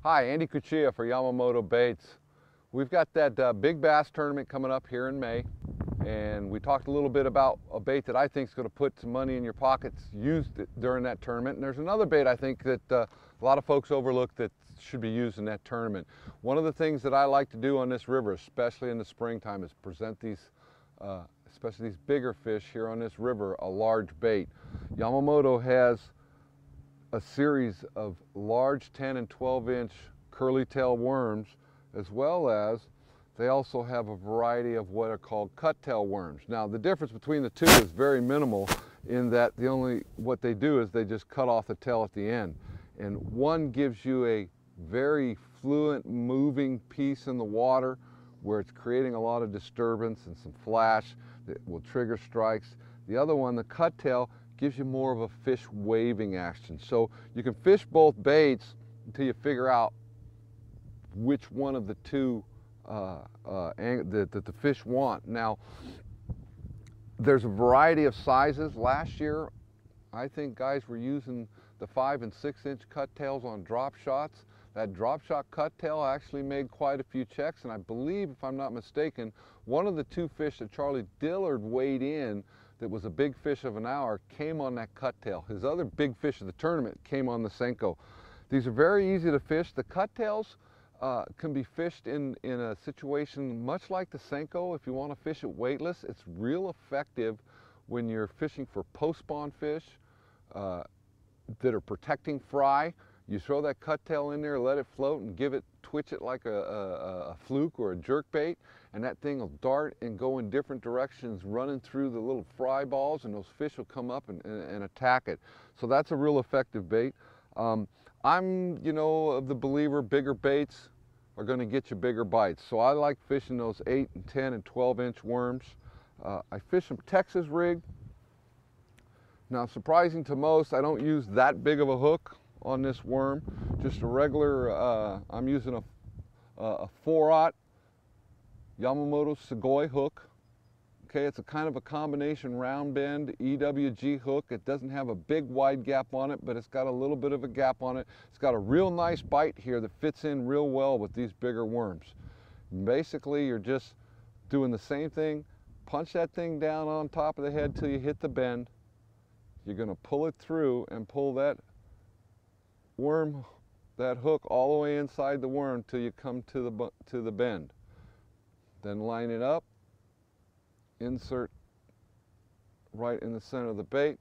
Hi, Andy Cuccia for Yamamoto Baits. We've got that big bass tournament coming up here in May, and we talked a little bit about a bait that I think is going to put some money in your pockets used during that tournament. And there's another bait I think that a lot of folks overlook that should be used in that tournament. One of the things that I like to do on this river, especially in the springtime, is present these especially these bigger fish here on this river a large bait. Yamamoto has a series of large 10 and 12 inch curly tail worms, as well as they also have a variety of what are called cut tail worms. Now the difference between the two is very minimal in that what they do is they just cut off the tail at the end. And one gives you a very fluent moving piece in the water where it's creating a lot of disturbance and some flash that will trigger strikes. The other one, the cut tail, gives you more of a fish waving action. So you can fish both baits until you figure out which one of the two that the fish want. Now, there's a variety of sizes. Last year, I think guys were using the 5 and 6 inch cut tails on drop shots. That drop shot cut tail actually made quite a few checks, and I believe, if I'm not mistaken, one of the two fish that Charlie Dillard weighed in that was a big fish of an hour came on that cut tail. His other big fish of the tournament came on the Senko. These are very easy to fish. The cut tails can be fished in a situation much like the Senko. If you want to fish it weightless, it's real effective when you're fishing for post-spawn fish that are protecting fry. You throw that cut tail in there, let it float, and twitch it like a fluke or a jerk bait, and that thing will dart and go in different directions, running through the little fry balls, and those fish will come up and attack it. So that's a real effective bait. I'm, of the believer, bigger baits are going to get you bigger bites. So I like fishing those 8 and 10 and 12 inch worms. I fish some Texas rig. Now, surprising to most, I don't use that big of a hook on this worm, just a regular, I'm using a 4/0 Yamamoto Sugoi hook. Okay, it's a kind of a combination round bend EWG hook. It doesn't have a big wide gap on it, but it's got a little bit of a gap on it. It's got a real nice bite here that fits in real well with these bigger worms. Basically, you're just doing the same thing. Punch that thing down on top of the head till you hit the bend. You're gonna pull it through and pull that worm, that hook, all the way inside the worm till you come to the bend. Then line it up, insert right in the center of the bait,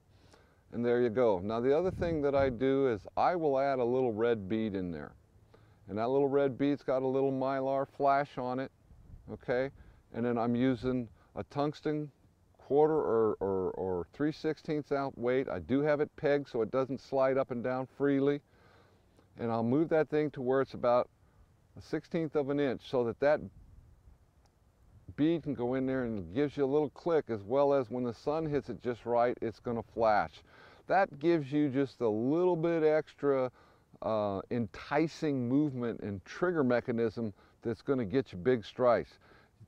and there you go. Now the other thing that I do is I will add a little red bead in there, and that little red bead's got a little mylar flash on it, okay? And then I'm using a tungsten 1/4 or 3/16 ounce weight. I do have it pegged so it doesn't slide up and down freely. And I'll move that thing to where it's about 1/16 of an inch so that bead can go in there and it gives you a little click, as well as when the sun hits it just right, it's going to flash. That gives you just a little bit extra enticing movement and trigger mechanism that's going to get you big strikes.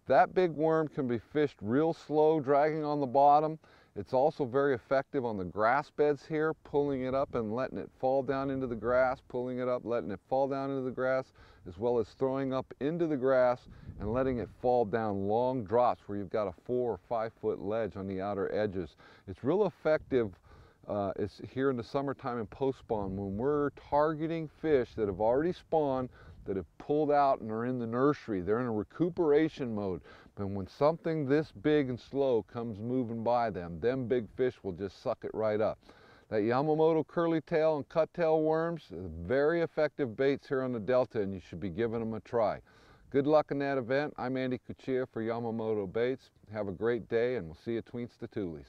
That big worm can be fished real slow, dragging on the bottom. It's also very effective on the grass beds here, pulling it up and letting it fall down into the grass, pulling it up, letting it fall down into the grass, as well as throwing up into the grass and letting it fall down long drops where you've got a 4 or 5 foot ledge on the outer edges. It's real effective it's here in the summertime in post-spawn when we're targeting fish that have already spawned, that have pulled out and are in the nursery. They're in a recuperation mode. But when something this big and slow comes moving by them big fish will just suck it right up. That Yamamoto curly tail and cut tail worms are very effective baits here on the Delta, and you should be giving them a try. Good luck in that event. I'm Andy Cuccia for Yamamoto Baits. Have a great day, and we'll see you tween the toolies.